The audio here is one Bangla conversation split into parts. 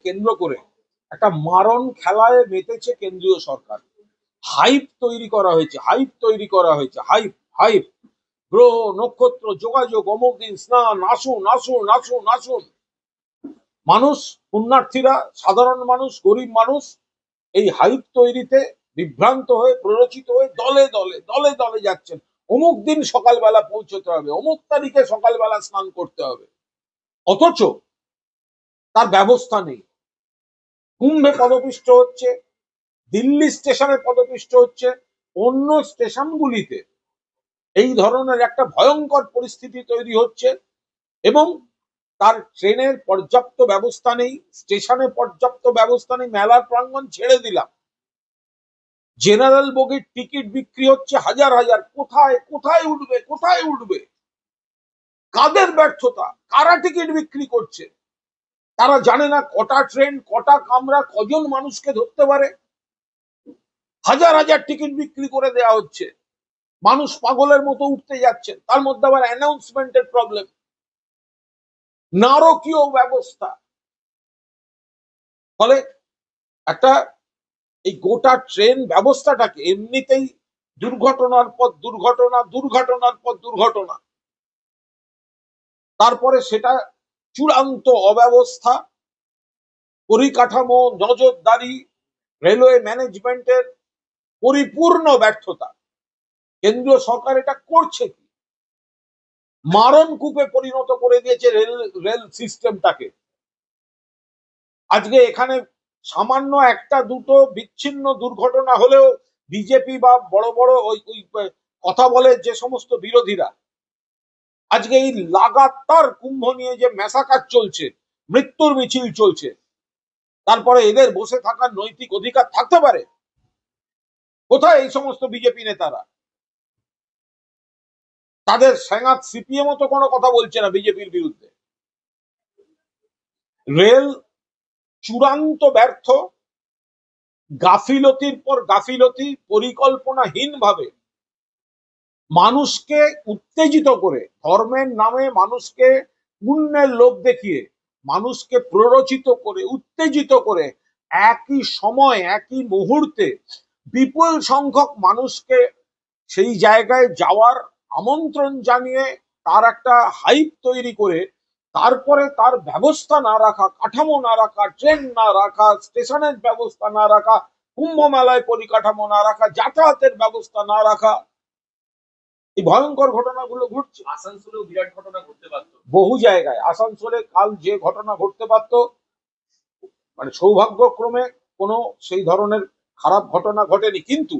কেন্দ্র করে একটা মারণ খেলায় মেতেছে কেন্দ্রীয় সরকার। হাইপ তৈরি করা হয়েছে, হাইপ হাইপ, গ্রহ নক্ষত্র যোগাযোগ, অমুক দিন স্নান, আসুন আসুন আসুন আসুন। মানুষ, পুণ্যার্থীরা, সাধারণ মানুষ, গরিব মানুষ এই হাইপ তৈরিতে বিভ্রান্ত হয়ে, প্ররোচিত হয়ে দলে দলে দলে দলে যাচ্ছেন। অমুক দিন সকালবেলা পৌঁছতে হবে, অমুক তারিখে সকালবেলা স্নান করতে হবে, অথচ তার ব্যবস্থা নেই। কুম্ভে পদপিষ্ট হচ্ছে, দিল্লি স্টেশনে পদপিষ্ট হচ্ছে, অন্য স্টেশনগুলিতে এই ধরনের একটা ভয়ঙ্কর পরিস্থিতি তৈরি হচ্ছে এবং তার ট্রেনের পর্যাপ্ত ব্যবস্থা নেই, স্টেশনে পর্যাপ্ত ব্যবস্থা নেই। মেলার প্রাঙ্গণ ছেড়ে দিলাম, জেনারেল বগির টিকিট বিক্রি হচ্ছে হাজার হাজার। কোথায় কোথায় উঠবে, কোথায় উঠবে? কাদের ব্যর্থতা? কারা টিকিট বিক্রি করছে? তারা জানে না কটা ট্রেন, কটা কামরা, কজন মানুষকে ধরতে পারে। হাজার হাজার টিকিট বিক্রি করে দেওয়া হচ্ছে, মানুষ পাগলের মতো উঠতে যাচ্ছেন। তার মধ্যে আবার অ্যানাউন্সমেন্টের প্রবলেম, নারকীয় ব্যবস্থা। ফলে একটা এই গোটা ট্রেন ব্যবস্থাটাকে এমনিতেই দুর্ঘটনার পর দুর্ঘটনা, দুর্ঘটনার পর দুর্ঘটনা, তারপরে সেটা চূড়ান্ত অব্যবস্থা, পরিকাঠামো, নজরদারি, রেলওয়ে ম্যানেজমেন্টের পরিপূর্ণ ব্যর্থতা। কেন্দ্রীয় সরকার এটা করছে কি? মারণ কূপে পরিণত করে দিয়েছে রেল সিস্টেমটাকে। আজকে এখানে সামান্য একটা দুটো বিচ্ছিন্ন দুর্ঘটনা হলেও বিজেপি বা বড় বড় ওই কথা বলে যে সমস্ত বিরোধীরা, আজকে এই লাগাতার কুম্ভ নিয়ে যে ম্যাসাকার চলছে, মৃত্যুর মিছিল চলছে, তারপরে এদের বসে থাকার নৈতিক অধিকার থাকতে পারে? কোথায় এই সমস্ত বিজেপি নেতারা? তাদের সেনাত সিপিএম তো কোনো কথা বলছে না বিজেপির বিরুদ্ধে। রেল চূড়ান্ত ব্যর্থ, গাফিলতির পর গাফিলতি, পরিকল্পনাহীন ভাবে মানুষকে উত্তেজিত করে, ধর্মের নামে মানুষকে পুণ্যের লোভ দেখিয়ে, মানুষকে প্ররোচিত করে, উত্তেজিত করে, একই সময় একই মুহূর্তে বিপুল সংখ্যক মানুষকে সেই জায়গায় যাওয়ার আমন্ত্রণ জানিয়ে তার একটা হাইপ তৈরি করে, তারপরে তার ব্যবস্থা না রাখা, কাঠামো না রাখা, ট্রেন না রাখা, স্টেশনের ব্যবস্থা না রাখা, কুম্ভ মেলায় পরিকাঠামো না রাখা, যাতায়াতের ব্যবস্থা না রাখা, এই ভয়ঙ্কর ঘটনাগুলো ঘটছে। আসানসোলেও বিরাট ঘটনা ঘটতে পারত, বহু জায়গায়। আসানসোলে কাল যে ঘটনা ঘটতে পারত, মানে সৌভাগ্যক্রমে কোনো সেই ধরনের খারাপ ঘটনা ঘটেনি। কিন্তু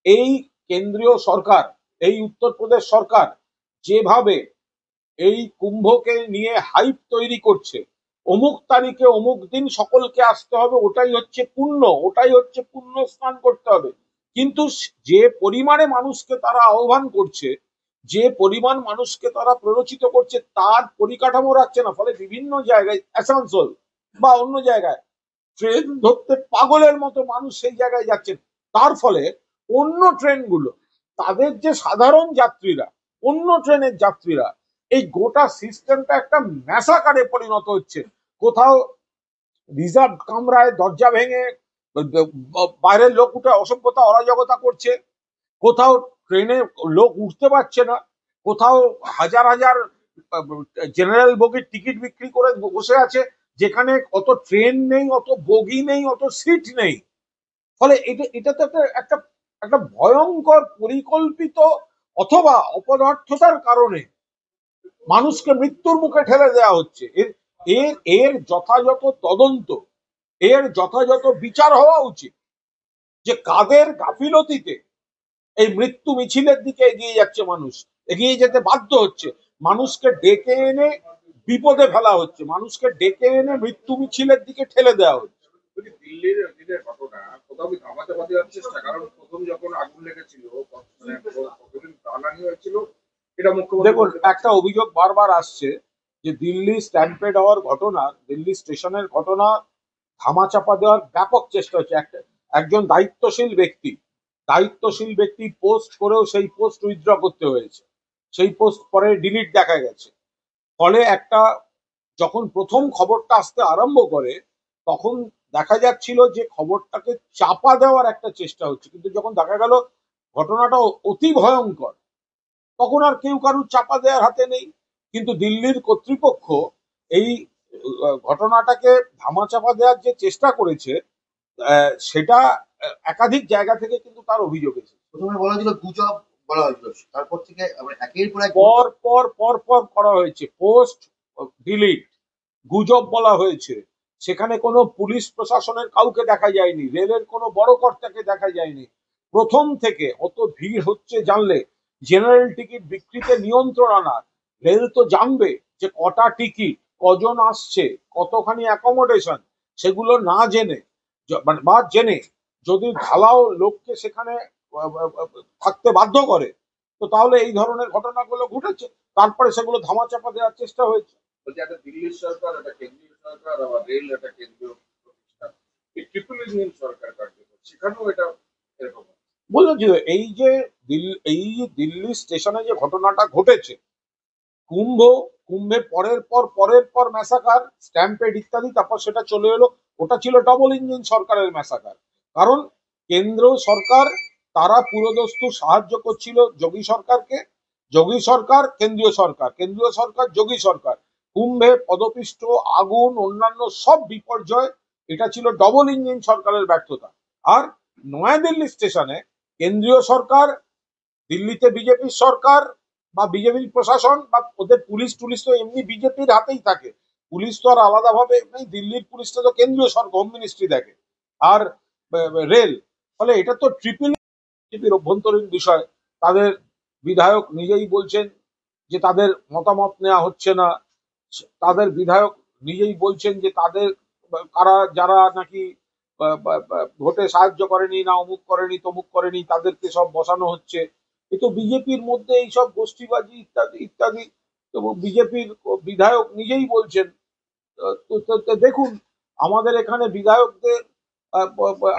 এই কেন্দ্রীয় সরকার, এই উত্তরপ্রদেশ সরকার যেভাবে এই কুম্ভকে নিয়ে হাইপ তৈরি করছে, অমুক তারিখে অমুক দিন সকলকে আসতে হবে, ওটাই হচ্ছে পুণ্য, ওটাই হচ্ছে পুণ্য স্নান করতে হবে। কিন্তু যে পরিমাণে মানুষকে তারা আহ্বান করছে, যে পরিমাণ মানুষকে তারা প্ররোচিত করছে, তার পরিকাঠামো রাখছে না। ফলে বিভিন্ন জায়গায়, আসানসোল বা অন্য জায়গায় ট্রেন ধরতে পাগলের মতো মানুষ সেই জায়গায় যাচ্ছেন। তার ফলে অন্য ট্রেনগুলো, তাদের যে সাধারণ যাত্রীরা, অন্য ট্রেনের যাত্রীরা, এই গোটা সিস্টেমটা একটা ম্যাসাকারে পরিণত হচ্ছে। কোথাও রিজার্ভ কামরায় দরজা ভেঙে বাইরের লোক উঠে অসভ্যতা অরাজকতা করছে, কোথাও ট্রেনে লোক উঠতে পারছে না, কোথাও হাজার হাজার জেনারেল বগির টিকিট বিক্রি করে বসে আছে, যেখানে অত ট্রেন নেই, অত বগি নেই, অত সিট নেই। ফলে এটাতে একটা একটা ভয়ঙ্কর পরিকল্পিত অথবা অপদার্থতার কারণে মানুষকে মৃত্যুর মুখে ঠেলে দেওয়া হচ্ছে। এর যথাযথ তদন্ত, এর যথাযথ বিচার হওয়া উচিত যে কাদের গাফিলতিতে এই মৃত্যু মিছিলের দিকে এগিয়ে যাচ্ছে, মানুষ এগিয়ে যেতে বাধ্য হচ্ছে, মানুষকে ডেকে এনে বিপদে ফেলা হচ্ছে, মানুষকে ডেকে এনে মৃত্যু মিছিলের দিকে ঠেলে দেওয়া হচ্ছে। দিল্লির ঘটনা কোথাও ধামা চাপা দেওয়ার চেষ্টা, কারণ প্রথম যখন আগুন লেগেছিল, কতদিন প্রাণহানি হয়েছিল, এটা মুখ্যমন্ত্রী। দেখুন, একটা অভিযোগ বারবার আসছে যে দিল্লি স্ট্যাম্পেড হওয়ার ঘটনা, দিল্লি স্টেশনের ঘটনা ধামাচাপা দেওয়ার ব্যাপক চেষ্টা হচ্ছে। একজন দায়িত্বশীল ব্যক্তি পোস্ট করেও সেই পোস্ট উইথড্র করতে হয়েছে, সেই পোস্ট পরে ডিলিট দেখা গেছে। ফলে একটা, যখন প্রথম খবরটা আসতে আরম্ভ করে, তখন দেখা যাচ্ছিল যে খবরটাকে চাপা দেওয়ার একটা চেষ্টা হচ্ছে, কিন্তু যখন দেখা গেল ঘটনাটা অতি ভয়ঙ্কর, তখন আর কেউ কারুর চাপা দেওয়ার হাতে নেই। কিন্তু দিল্লির কর্তৃপক্ষ এই ঘটনাটাকে ধামাচাপা দেওয়ার যে চেষ্টা করেছে, সেটা একাধিক জায়গা থেকে কিন্তু তার অভিযোগ এসেছে। প্রথমে বলা হয়েছিল গুজব বলা হয়েছিল, তারপর থেকে একের পর এক পর পর পর পর করা হয়েছে, পোস্ট ডিলিট, গুজব বলা হয়েছে। সেখানে কোনো পুলিশ প্রশাসনের কাউকে দেখা যায়নি, রেলের কোনো বড় কর্তাকে দেখা যায়নি। প্রথম থেকে অত ভিড় হচ্ছে জানলে জেনারেল টিকিট বিক্রিতে নিয়ন্ত্রণ আনা, রেল তো জানবে যে কটা টিকিট, কজন আসছে, কতখানি অ্যাকোমোডেশন, সেগুলো না জেনে বা জেনে যদি ঢালাও লোককে সেখানে থাকতে বাধ্য করে, তো তাহলে এই ধরনের ঘটনাগুলো ঘটেছে। তারপরে সেগুলো ধামাচাপা দেওয়ার চেষ্টা হয়েছে। বলছি একটা দিল্লির সরকার, একটা কেন্দ্রীয় সরকার, আবার রেল একটা কেন্দ্রীয় প্রতিষ্ঠান, এই ট্রিপল ইঞ্জিন সরকার কার্যকর, সেখানেও এটা এরকম। বলছি এই যে দিল্লি স্টেশনে যে ঘটনাটা ঘটেছে, কুম্ভের পরের পর ম্যাসাকার, স্ট্যাম্পেড ইত্যাদি, তারপর সেটা চলে এলো, ওটা ছিল ডবল ইঞ্জিন সরকারের ম্যাসাকার। কারণ কেন্দ্র সরকার তারা পুরোদস্তু সাহায্য করছিল যোগী সরকারকে, যোগী সরকার কেন্দ্রীয় সরকার, কেন্দ্রীয় সরকার যোগী সরকার। কুম্ভে পদপিষ্ট, আগুন, অন্যান্য সব বিপর্যয়, এটা ছিল ডবল ইঞ্জিন সরকারের ব্যর্থতা। আর নয়াদিল্লি স্টেশনে কেন্দ্রীয় সরকার, দিল্লিতে বিজেপির সরকার বা বিজেপির প্রশাসন বা ওদের পুলিশ টুলিশ তো এমনি বিজেপির হাতেই থাকে, পুলিশ তো আর আলাদাভাবে নেই, দিল্লির পুলিশটা তো কেন্দ্রীয় সরকার, হোম মিনিস্ট্রি দেখে, আর রেল। ফলে এটা তো ট্রিপল বিজেপির অভ্যন্তরীণ বিষয়। তাদের বিধায়ক নিজেই বলছেন যে তাদের মতামত নেওয়া হচ্ছে না, তাদের বিধায়ক নিজেই বলছেন যে তাদের যারা নাকি ভোটে সাহায্য করেনি, না অমুক করেনি তমুক করেনি, তাদেরকে সব বসানো হচ্ছে। এ তো বিজেপির মধ্যে এইসব গোষ্ঠীবাজি ইত্যাদি ইত্যাদি, এবং বিজেপির বিধায়ক নিজেই বলছেন। তো দেখুন, আমাদের এখানে বিধায়কদের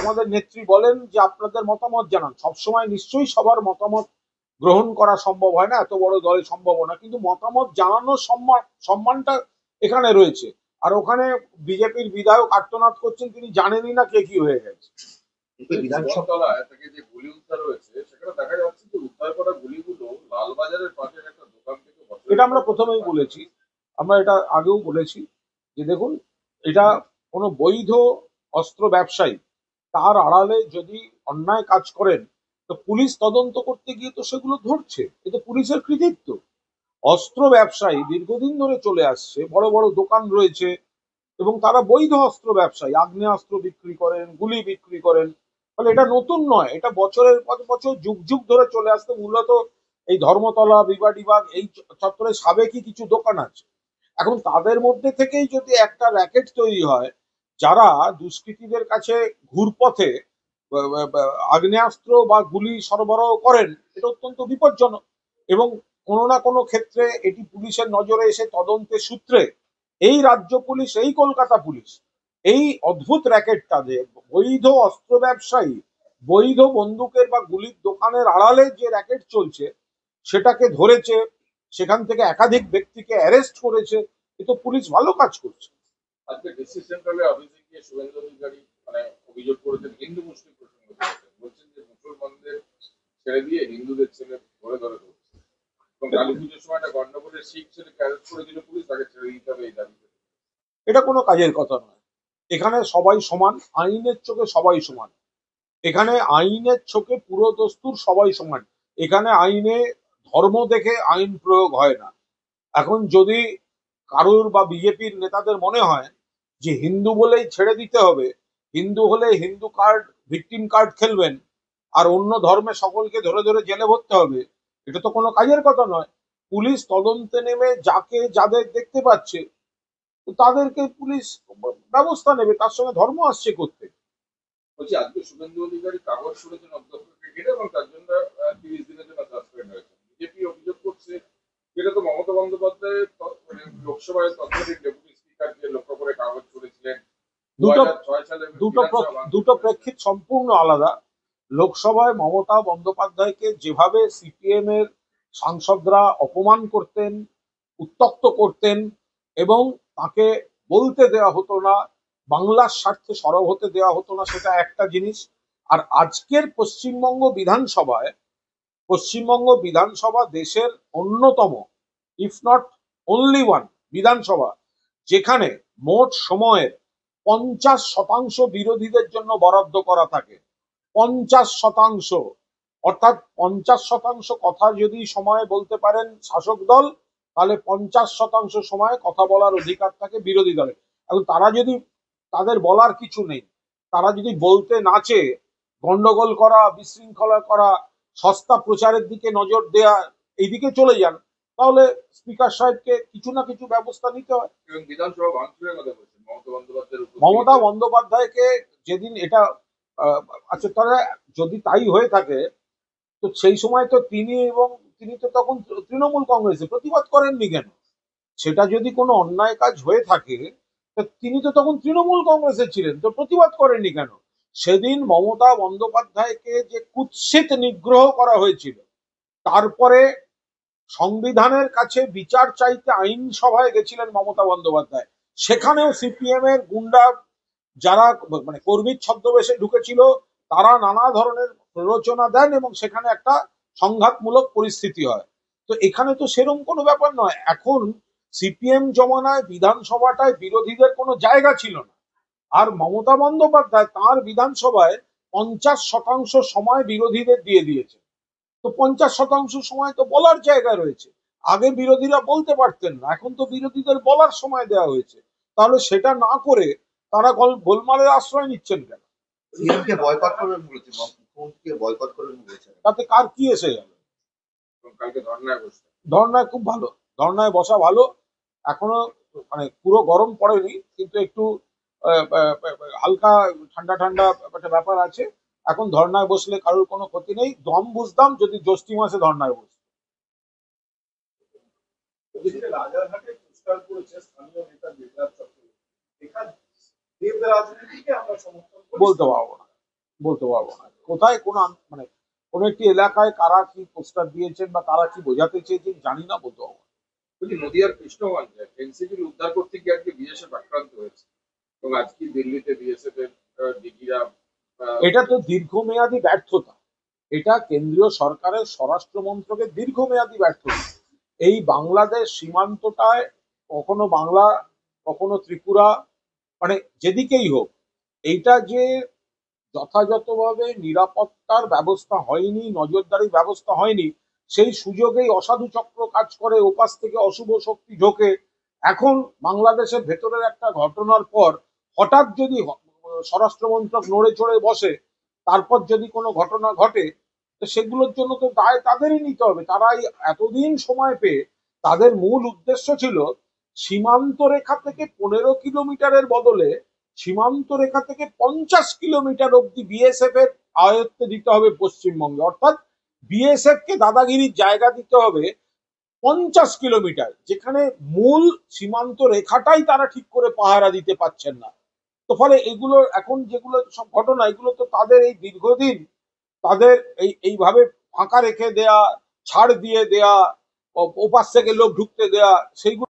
আমাদের নেত্রী বলেন যে আপনাদের মতামত জানান। সবসময় নিশ্চয়ই সবার মতামত গ্রহণ করা সম্ভব হয় না, এত বড় দলে সম্ভব না, কিন্তু মতামত জানানোর সম্মানটা এখানে রয়েছে। আর ওখানে বিজেপির বিধায়ক আর্তনাদ করছেন, তিনি জানেনই না কে কি হয়ে গেছে। বিধানসভায় থেকে যে গুলি উদ্ধার হয়েছে, সেখানে দেখা যাচ্ছে যে উদ্ধার করা গুলিগুলো লালবাজারের পাশের একটা দোকান থেকে, এটা আমরা প্রথমেই বলেছি, আমরা এটা আগেও বলেছি যে দেখুন, এটা কোনো বৈধ অস্ত্র ব্যবসায়ী তার আড়ালে যদি অন্যায় কাজ করেন, তো পুলিশ তদন্ত করতে গিয়ে তো সেগুলো ধরছে, এটা পুলিশের কৃতিত্ব। অস্ত্র ব্যবসায়ী দীর্ঘদিন ধরে চলে আসছে, বড় বড় দোকান রয়েছে, এবং তারা বৈধ অস্ত্র ব্যবসায়ী, আগ্নেয়াস্ত্র বিক্রি করেন, গুলি বিক্রি করেন। ফলে এটা নতুন নয়, এটা বছরের পর বছর যুগ যুগ ধরে চলে আসতে। মূলত এই ধর্মতলা, বিবাডিবাগ এই চত্বরে সাবেকি কিছু দোকান আছে। এখন তাদের মধ্যে থেকেই যদি একটা র্যাকেট তৈরি হয়, যারা দুষ্কৃতীদের কাছে ঘুরপথে আগ্নেয়াস্ত্র বা গুলি সরবরাহ করেন, এটা অত্যন্ত বিপজ্জনক। এবং কোনো না কোনো ক্ষেত্রে এটি পুলিশের নজরে এসে তদন্তের সূত্রে এই রাজ্য পুলিশ, এই কলকাতা পুলিশ, এই অদ্ভুত র্যাকেটটা যে বৈধ অস্ত্র ব্যবসায়ী, বৈধ বন্দুকের বা গুলির দোকানের আড়ালে যে র্যাকেট চলছে, সেটাকে ধরেছে, সেখান থেকে একাধিক ব্যক্তিকে অ্যারেস্ট করেছে। এ তো পুলিশ ভালো কাজ করছে। আজকে ডিসি সেন্ট্রালে অফিসে গিয়ে শুভেন্দু অধিকারী অভিযোগ করেছেন হিন্দু মুসলিম প্রসঙ্গ করেছেন, বলছেন যে মুসলমানদের ছেড়ে দিয়ে হিন্দুদের ছেলে ধরে ধরে ধরছে, এবং কালী পুজোর সময় একটা গন্ডগোলের শিখ ছেলেকে অ্যারেস্ট করে দিল পুলিশ, তাকে ছেড়ে দিতে হবে এই দাবিতে। এটা কোনো কাজের কথা নয়। এখানে সবাই সমান, আইনের চোখে সবাই সমান। এখানে আইনের চোখে পুরো দস্তুর সবাই সমান। এখানে আইনে ধর্ম দেখে আইন প্রয়োগ হয় না। এখন যদি কারুর বা বিজেপির নেতাদের মনে হয় যে হিন্দু বলেই ছেড়ে দিতে হবে, হিন্দু হলে হিন্দু কার্ড, ভিকটিম কার্ড খেলবেন, আর অন্য ধর্মে সকলকে ধরে ধরে জেলে ভরতে হবে, এটা তো কোনো কাজের কথা নয়। পুলিশ তদন্তে নেমে যাকে যাদের দেখতে পাচ্ছে, তো তাদেরকে পুলিশ ব্যবস্থা নেবে, তার সঙ্গে ধর্ম আসছে করতে। বলছি আজকে শুভেন্দু অধিকারী কাগজ ছুড়েছেন অধ্যক্ষকে ঘিরে, এবং তার জন্য 30 দিনের জন্য সাসপেন্ড হয়েছে। বিজেপি অভিযোগ করছে যেটা তো মমতা বন্দ্যোপাধ্যায় লোকসভায় তৎকালীন ডেপুটি স্পিকারকে লক্ষ্য করে কাগজ ছুড়েছিলেন। দুটো প্রেক্ষিত সম্পূর্ণ আলাদা। লোকসভায় মমতা বন্দ্যোপাধ্যায়কে যেভাবে সিপিএম এর সাংসদরা অপমান করতেন, উত্ত্যক্ত করতেন, এবং তাকে বলতে দেওয়া হতো না বাংলার স্বার্থে সরব হতে দেওয়া হতো না, সেটা একটা জিনিস। আর আজকের পশ্চিমবঙ্গ বিধানসভা দেশের অন্যতম, ইফ নট অনলি ওয়ান বিধানসভা যেখানে মোট সময়ের 50% বিরোধীদের জন্য বরাদ্দ করা থাকে। 50%, অর্থাৎ 50% কথা যদি সময়ে বলতে পারেন শাসক দল, তাহলে 50% সময় কথা বলার অধিকার থাকে বিরোধী দলের। এখন তারা যদি, তাদের বলার কিছু নেই, তারা যদি বলতে নাচে, গন্ডগোল করা, বিশৃঙ্খলা করা, সস্তা প্রচারের দিকে নজর দেয়া, এইদিকে চলে যান, তাহলে স্পিকার সাহেবকে কিছু না কিছু ব্যবস্থা নিতে হয়। এবং বিধানসভা ভাঙচুরের কথা বলছেন মমতা বন্দ্যোপাধ্যায়ের উপর মমতা বন্দ্যোপাধ্যায়কে যেদিন এটা আচ্ছা, তাহলে যদি তাই হয়ে থাকে, তো সেই সময় তো তিনি তো তখন তৃণমূল কংগ্রেসে প্রতিবাদ করেননি কেন? সেটা যদি কোনো অন্যায় কাজ হয়ে থাকে, তো তিনি তো তখন তৃণমূল কংগ্রেসে ছিলেন, তো প্রতিবাদ করেননি কেন? সেদিন মমতা বন্দ্যোপাধ্যায়কে যে কুৎসিত নিগ্রহ করা হয়েছিল, তারপরে সংবিধানের কাছে বিচার চাইতে আইনসভায় গেছিলেন মমতা বন্দ্যোপাধ্যায়। সেখানেও সিপিএম এর গুন্ডা যারা মানে কর্মীর ছদ্মবেশে ঢুকেছিল, তারা নানা ধরনের প্ররোচনা দেন এবং সেখানে একটা সংঘাতমূলক পরিস্থিতি হয়। তো এখানে তো সেরকম কোনো ব্যাপার নয়। এখন সিপিএম জমানায় বিধানসভাটায় বিরোধীদের কোনো জায়গা ছিল না, আর মমতা বন্দ্যোপাধ্যায় তার বিধানসভায় 50% সময় বিরোধীদের দিয়ে দিয়েছে। তো 50% সময় তো বলার জায়গা রয়েছে। আগে বিরোধীরা বলতে পারতেন না, এখন তো বিরোধীদের বলার সময় দেওয়া হয়েছে। তাহলে সেটা না করে তারা গোলমালের আশ্রয় নিচ্ছেন কেন? সিএম কে বয়কট করবেন বলেছে, মুখ্যমন্ত্রীকে বয়কট করবেন বলেছে। তাতে কার কি এসে গেল? কালকে ধর্নায় বসবে। ধর্নায় খুব ভালো, ধর্নায় বসা ভালো। এখনো মানে পুরো গরম পড়েনি, কিন্তু একটু হালকা ঠান্ডা ঠান্ডা একটা ব্যাপার আছে। এখন ধর্নায় বসলে কারোর কোনো ক্ষতি নেই। দম বুঝতাম যদি জ্যৈষ্ঠ মাসে ধর্নায় বসত। রাজারহাটে পুরস্কার করেছে স্থানীয় নেতা বিপ্লব চক্রবর্তী। এখানে দেব রাজনীতিকে আমরা সমর্থন করি। বলতে পারবো না কোথায় কোন মানে কোন একটি এলাকায় কারা কি পোস্টার দিয়েছেন বা কারা কি বোঝাতে চেয়েছেন জানি না, বলতে পারবো না। বলছি নদিয়ার কৃষ্ণগঞ্জে এনসিপির উদ্ধার করতে গিয়ে আজকে বিএসএফ আক্রান্ত হয়েছে এবং আজকে দিল্লিতে বিএসএফ এর ডিজিরা। এটা তো দীর্ঘমেয়াদী ব্যর্থতা, এটা কেন্দ্রীয় সরকারের স্বরাষ্ট্র মন্ত্রকের দীর্ঘমেয়াদী ব্যর্থতা। এই বাংলাদেশ সীমান্তটায় কখনো বাংলা, কখনো ত্রিপুরা, মানে যেদিকেই হোক, এইটা যে যথাযথভাবে নিরাপত্তার ব্যবস্থা হয়নি, নজরদারির ব্যবস্থা হয়নি, সেই সুযোগেই অসাধু চক্র কাজ করে, ওপাশ থেকে অশুভ শক্তি ঢোকে। এখন বাংলাদেশের ভেতরের একটা ঘটনার পর হঠাৎ যদি স্বরাষ্ট্রমন্ত্রক নড়ে চড়ে বসে, তারপর যদি কোনো ঘটনা ঘটে, তো সেগুলোর জন্য তো দায় তাদেরই নিতে হবে। তারাই এতদিন সময় পেয়ে, তাদের মূল উদ্দেশ্য ছিল সীমান্ত রেখা থেকে 15 কিলোমিটারের বদলে সীমান্ত রেখা থেকে 50 কিলোমিটার অব্দি বিএসএফ এর আয়ত্তে দিতে হবে পশ্চিমবঙ্গে। অর্থাৎ বিএসএফ কে দাদাগিরির জায়গা দিতে হবে 50 কিলোমিটার, যেখানে মূল সীমান্ত রেখাটাই তারা ঠিক করে পাহারা দিতে পারছেন না। তো ফলে এগুলো এখন যেগুলো সব ঘটনা, এগুলো তো তাদের এই দীর্ঘদিন তাদের এইভাবে ফাঁকা রেখে দেয়া, ছাড় দিয়ে দেয়া, ওপাশ থেকে লোক ঢুকতে দেয়া, সেইগুলো